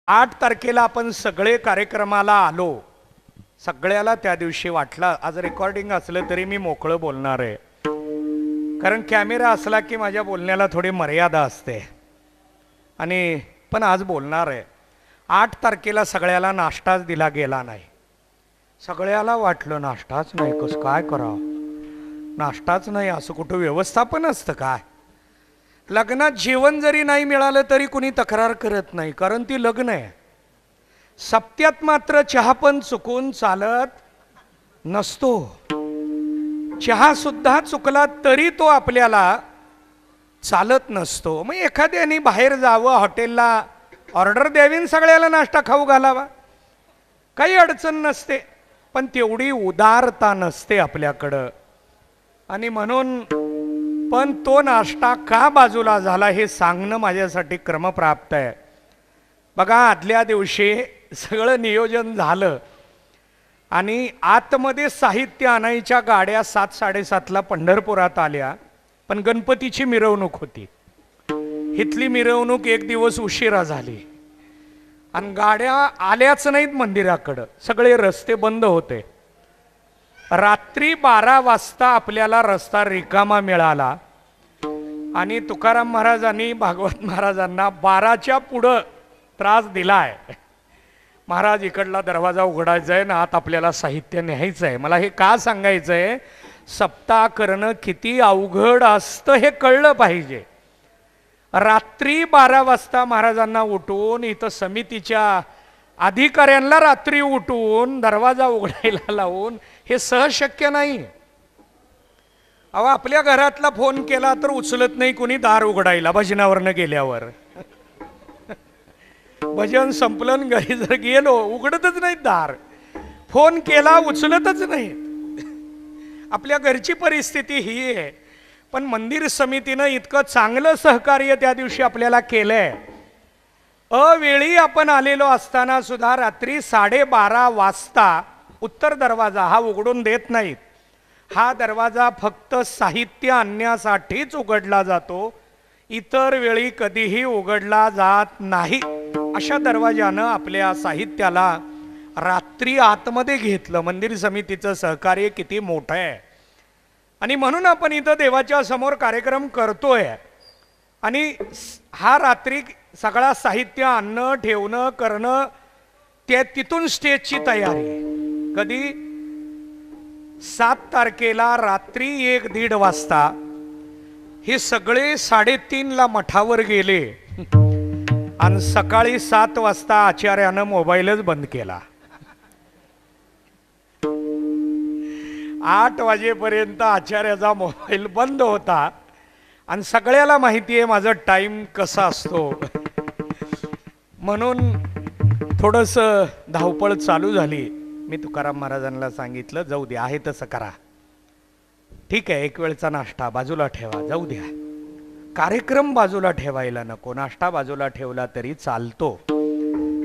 8 तारखेला आपण सगळे कार्यक्रमाला आलो. सगळ्याला त्या दिवशी वाटलं आज रेकॉर्डिंग असलं तरी मी मोकळं बोलणार आहे, कारण कॅमेरा असला की माझ्या बोलण्याला थोडी मर्यादा असते. आणि पण आज बोलणार आहे. 8 तारखेला सगळ्याला नाश्ताच दिला गेला नाही. सगळ्याला वाटलं नाश्ताच नाही, कसं काय करावं, नाश्ताच नाही, असं कुठं व्यवस्थापन असतं काय? लग्नात जेवण जरी नाही मिळालं तरी कुणी तक्रार करत नाही, कारण ती लग्न आहे. सप्त्यात मात्र चहा पण चुकून चालत नसतो. चहा सुद्धा चुकला तरी तो आपल्याला चालत नसतो. मग एखाद्याने बाहेर जावं, हॉटेलला ऑर्डर द्यावी आणि सगळ्याला नाश्ता खाऊ घालावा, काही अडचण नसते. पण तेवढी उदारता नसते आपल्याकडं. आणि म्हणून पण तो नाश्ता का बाजूला झाला हे सांगणं माझ्यासाठी क्रमप्राप्त आहे. बघा, आदल्या दिवशी सगळं नियोजन झालं आणि आतमध्ये साहित्य आणायच्या गाड्या 7:30ला पंढरपुरात आल्या, पण गणपतीची मिरवणूक होती. इथली मिरवणूक एक दिवस उशिरा झाली आणि गाड्या आल्याच नाहीत मंदिराकडं, सगळे रस्ते बंद होते. रात्री 12 वाजता आपल्याला रस्ता रिकामा मिळाला आणि तुकाराम महाराजांनी भागवत महाराजांना 12च्या पुढं त्रास दिलाय. महाराज, इकडला दरवाजा उघडायचा आहे ना, आत आपल्याला साहित्य न्यायचं आहे. मला हे का सांगायचं आहे, सप्ताह करणं किती अवघड असतं हे कळलं पाहिजे. रात्री 12 वाजता महाराजांना उठून, इथं समितीच्या अधिकाऱ्यांना रात्री उठून दरवाजा उघडायला लावून, हे सहज शक्य नाही. अहो, आपल्या घरातला फोन केला तर उचलत नाही कुणी दार उघडायला भजनावरनं गेल्यावर. भजन संपलन, घरी जर गेलो उघडतच नाहीत दार, फोन केला उचलतच नाहीत. आपल्या घरची परिस्थिती ही आहे. पण मंदिर समितीनं इतकं चांगलं सहकार्य त्या दिवशी आपल्याला केलंय. अवेळी आपण आलेलो असताना सुद्धा रात्री 12:30 वाजता उत्तर दरवाजा हा उघडून देत नाहीत. हा दरवाजा फक्त साहित्य आणण्यासाठीच उघडला जातो, इतर वेळी कधीही उघडला जात नाही. अशा दरवाजानं आपल्या साहित्याला रात्री आतमध्ये घेतलं. मंदिर समितीचं सहकार्य किती मोठं आहे. आणि म्हणून आपण इथं देवाच्या समोर कार्यक्रम करतोय. आणि हा रात्री सगळा साहित्य आणणं, ठेवणं, करणं, त्या तिथून स्टेजची तयारी. कधी 7 तारखेला रात्री 1-1:30 वाजता हे सगळे 3:30ला मठावर गेले आणि सकाळी 7 वाजता आचार्यानं मोबाईलच बंद केला. 8 वाजेपर्यंत आचार्याचा मोबाईल बंद होता. आणि सगळ्याला माहिती आहे माझा टाइम कसा असतो, म्हणून थोडंसं धावपळ चालू झाली. मी तुकाराम महाराजांना सांगितलं, जाऊ द्या, आहे तसं करा, ठीक आहे, एक वेळचा नाश्ता बाजूला ठेवा, जाऊ द्या, कार्यक्रम बाजूला ठेवायला नको. नाश्ता बाजूला ठेवला तरी चालतो,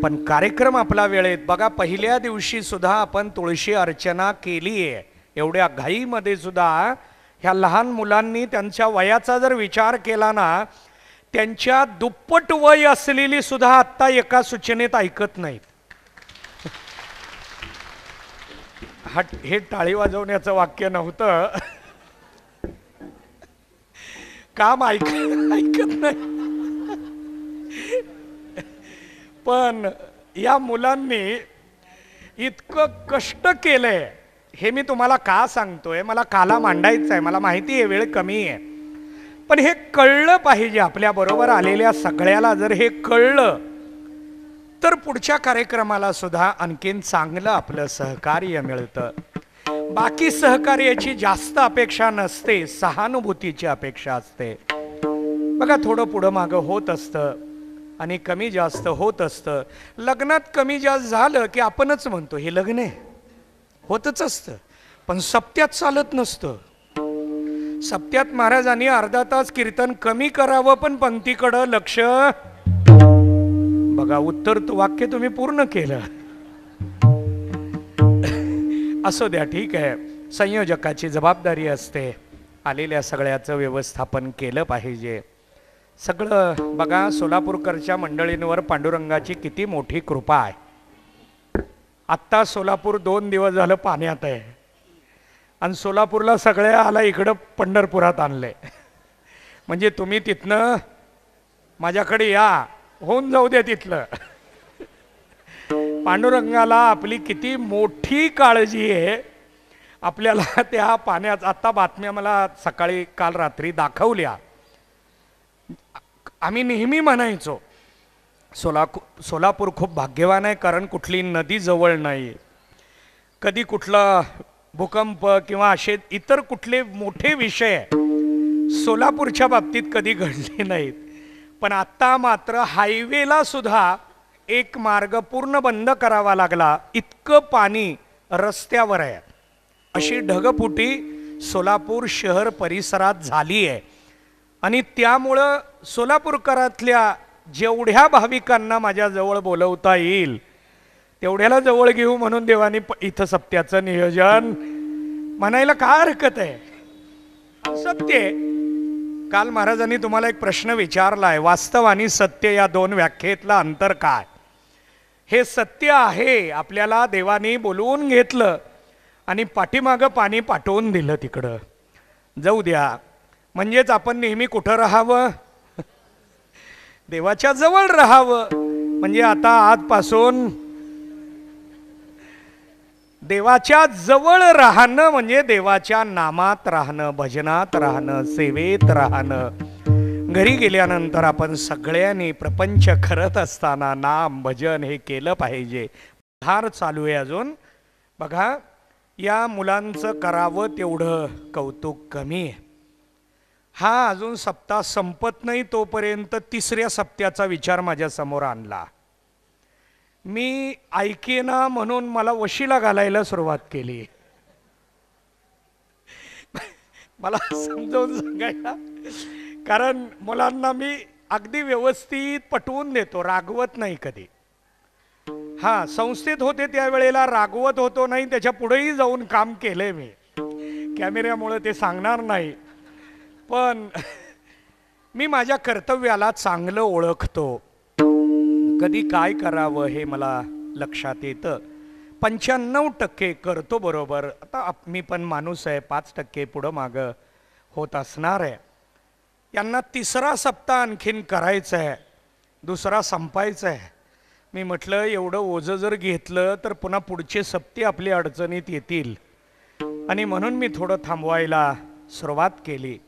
पण कार्यक्रम आपला वेळेत. बघा, पहिल्या दिवशी सुद्धा आपण तुळशी अर्चना केली आहे. एवढ्या घाईमध्ये सुद्धा ह्या लहान मुलांनी त्यांच्या वयाचा जर विचार केला ना, त्यांच्या दुप्पट वय असलेली सुद्धा आत्ता एका सूचनेत ऐकत नाहीत. हे टाळी वाजवण्याचं वाक्य नव्हतं, काम ऐकत नाही. पण या मुलांनी इतकं कष्ट केलंय. हे मी तुम्हाला का सांगतोय, मला काला मांडायचं आहे, मला माहिती आहे वेळ कमी आहे, पण हे कळलं पाहिजे. आपल्या बरोबर आलेल्या सगळ्याला जर हे कळलं तर पुढच्या कार्यक्रमाला सुद्धा आणखीन चांगलं आपलं सहकार्य मिळतं. बाकी सहकार्याची जास्त अपेक्षा नसते, सहानुभूतीची अपेक्षा असते. बघा, थोडं पुढं मागं होत असतं आणि कमी जास्त होत असतं. लग्नात कमी जास्त झालं की आपणच म्हणतो हे लग्न आहे, होतच असतं. पण सप्त्यात चालत नसतं. सप्त्यात महाराजांनी अर्धा तास कीर्तन कमी करावं, पण पंक्तीकडं लक्ष. बघा, उत्तर वाक्य तुम्ही पूर्ण केलं. असू द्या, ठीक आहे, संयोजकाची जबाबदारी असते. आलेल्या सगळ्याचं व्यवस्थापन केलं पाहिजे. सगळं बघा, सोलापूरकरच्या मंडळींवर पांडुरंगाची किती मोठी कृपा आहे. आत्ता सोलापूर 2 दिवस झालं पाण्यात आहे आणि सोलापूरला सगळ्या आला इकडं पंढरपुरात आणले. म्हणजे तुम्ही तिथनं माझ्याकडे या, होऊन जाऊ द्या तिथलं. पांडुरंगाला आपली किती मोठी काळजी आहे. आपल्याला त्या पाण्यात आत्ता बातम्या मला सकाळी काल रात्री दाखवल्या. आम्ही नेहमी म्हणायचो सोलापूर खूप भाग्यवान आहे, कारण कुठली नदी जवळ नाही, कधी कुठला भूकंप किंवा असे इतर कुठले मोठे विषय सोलापूरच्या बाबतीत कधी घडले नाहीत. पण आत्ता मात्र हायवेला सुद्धा एक मार्ग पूर्ण बंद करावा लागला, इतकं पाणी रस्त्यावर आहे. अशी ढगफुटी सोलापूर शहर परिसरात झाली आहे. आणि त्यामुळं सोलापूरकरातल्या जेवढ्या भाविकांना माझ्या जवळ बोलवता येईल तेवढ्याला जवळ घेऊ म्हणून देवानी इथं सप्त्याचं नियोजन म्हणायला काय हरकत आहे. सत्य आहे. काल महाराजांनी तुम्हाला एक प्रश्न विचारलाय, वास्तव आणि सत्य या 2 व्याख्येतलं अंतर काय. हे सत्य आहे, आपल्याला देवानी बोलवून घेतलं आणि पाठीमागं पाणी पाठवून दिलं, तिकडं जाऊ द्या. म्हणजेच आपण नेहमी कुठं राहावं, देवाच्या जवळ राहावं. म्हणजे आता आजपासून देवाच्या जवळ राहणं म्हणजे देवाच्या नामात राहणं, भजनात राहणं, सेवेत राहणं. घरी गेल्यानंतर आपण सगळ्यांनी प्रपंच करत असताना नाम भजन हे केलं पाहिजे. धार चालू आहे अजून. बघा, या मुलांचं करावं तेवढं कौतुक कमी आहे. हा अजून सप्ताह संपत नाही तोपर्यंत 3ऱ्या सप्त्याचा विचार माझ्या समोर आणला. मी ऐकेना म्हणून मला वशीला घालायला सुरुवात केली. मला समजावून सांगायला, कारण मुलांना मी अगदी व्यवस्थित पटवून देतो, रागवत नाही कधी. हा, संस्थेत होते त्यावेळेला रागवत होतो नाही, त्याच्या पुढेही जाऊन काम केलंय मी. कॅमेऱ्यामुळे ते सांगणार नाही, पण मी माझ्या कर्तव्याला चांगलं ओळखतो. कधी काय करावं हे मला लक्षात येतं. 95% करतो बरोबर. आता मी पण माणूस आहे, 5% पुढं मागं होत असणार आहे. यांना 3रा सप्ताह आणखीन करायचं आहे, 2रा संपायचा आहे. मी म्हटलं एवढं ओझं जर घेतलं तर पुन्हा पुढचे सप्ते आपल्या अडचणीत येतील, आणि म्हणून मी थोडं थांबवायला सुरुवात केली.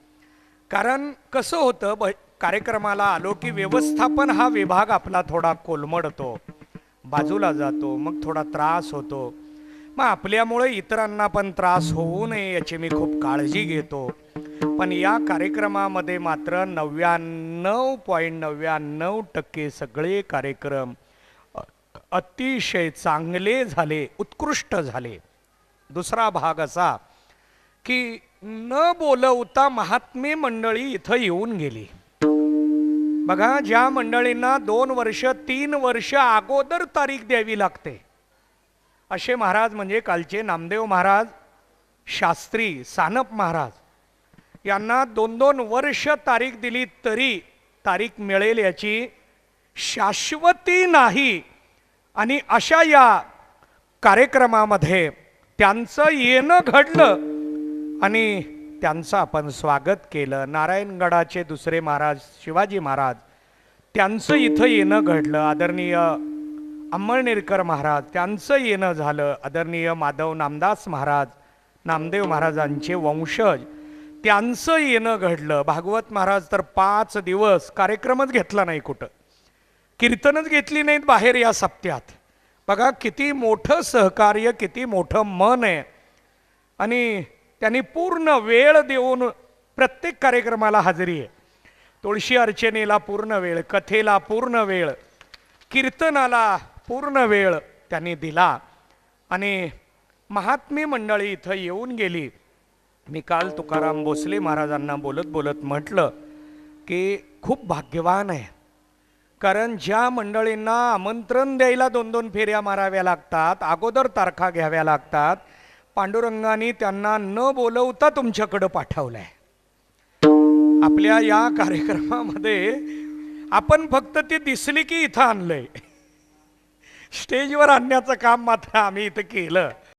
कारण कसं होतं, कार्यक्रमाला आलो की व्यवस्थापन हा विभाग आपला थोडा कोलमडतो, बाजूला जातो, मग थोडा त्रास होतो. मग आपल्यामुळे इतरांना पण त्रास होऊ नये याची मी खूप काळजी घेतो. पण या कार्यक्रमामध्ये मात्र 99.99% सगळे कार्यक्रम अतिशय चांगले झाले, उत्कृष्ट झाले. 2रा भाग असा की न बोलवता महात्मे मंडळी इथं येऊन गेली. बघा, ज्या मंडळींना 2 वर्ष 3 वर्ष अगोदर तारीख द्यावी लागते, असे महाराज म्हणजे कालचे नामदेव महाराज, शास्त्री सानप महाराज, यांना 2-2 वर्ष तारीख दिली तरी तारीख मिळेल याची शाश्वती नाही. आणि अशा या कार्यक्रमामध्ये त्यांचं येणं घडलं आणि त्यांचं आपण स्वागत केलं. नारायणगडाचे 2रे महाराज शिवाजी महाराज, त्यांचं इथं येणं घडलं. आदरणीय अंमळनेरकर महाराज, त्यांचं येणं झालं. आदरणीय माधव नामदास महाराज, नामदेव महाराजांचे वंशज, त्यांचं येणं घडलं. भागवत महाराज तर 5 दिवस कार्यक्रमच घेतला नाही, कुठं कीर्तनच घेतली नाहीत बाहेर या सप्त्यात. बघा किती मोठं सहकार्य, किती मोठं मन आहे. आणि त्यांनी पूर्ण वेळ देऊन प्रत्येक कार्यक्रमाला हजेरी आहे. तुळशी अर्चनेला पूर्ण वेळ, कथेला पूर्ण वेळ, कीर्तनाला पूर्ण वेळ त्यांनी दिला. आणि महात्मे मंडळी इथं येऊन गेली. मी काल तुकाराम भोसले महाराजांना बोलत बोलत म्हटलं की खूप भाग्यवान आहे, कारण ज्या मंडळींना आमंत्रण द्यायला 2-2 फेऱ्या माराव्या लागतात, अगोदर तारखा घ्याव्या लागतात, पांडुरंगाने त्यांना न बोलवता तुमच्याकडं पाठवलंय. आपल्या या कार्यक्रमामध्ये आपण फक्त ती दिसली की इथं आणलंय, स्टेजवर आणण्याचं काम मात्र आम्ही इथं केलं.